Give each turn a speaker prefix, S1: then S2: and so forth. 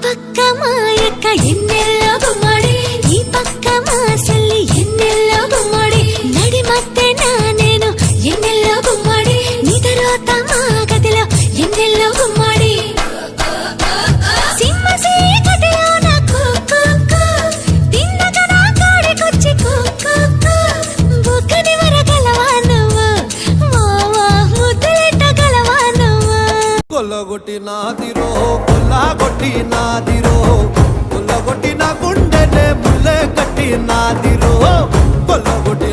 S1: పక్క మా యొక్క ఎన్నెల్లో గుమ్మడి ఈ పక్క మా సల్లి ఎన్నెల్లో గుమ్మడి నడి మధ్యన నేను ఎన్నెల్లో గుమ్మడి నిదరోత మా గదిలో ఎన్నెల్లో గుమ్మడి సింహ చీకటిలో నా కుక్కు తిన్నగా నా కాడికొచ్చి కుక్కు బుగ్గని వరగలవా నువ్వు మావా ముద్దులెట్టగలవా నువ్వు
S2: కొల్లగొట్టి నాదిరో కొల్లగొట్టి నాదిరో కొల్లగొట్టి నా గుండెనే ముల్లె కట్టి నాదిరో కొల్లగొట్టి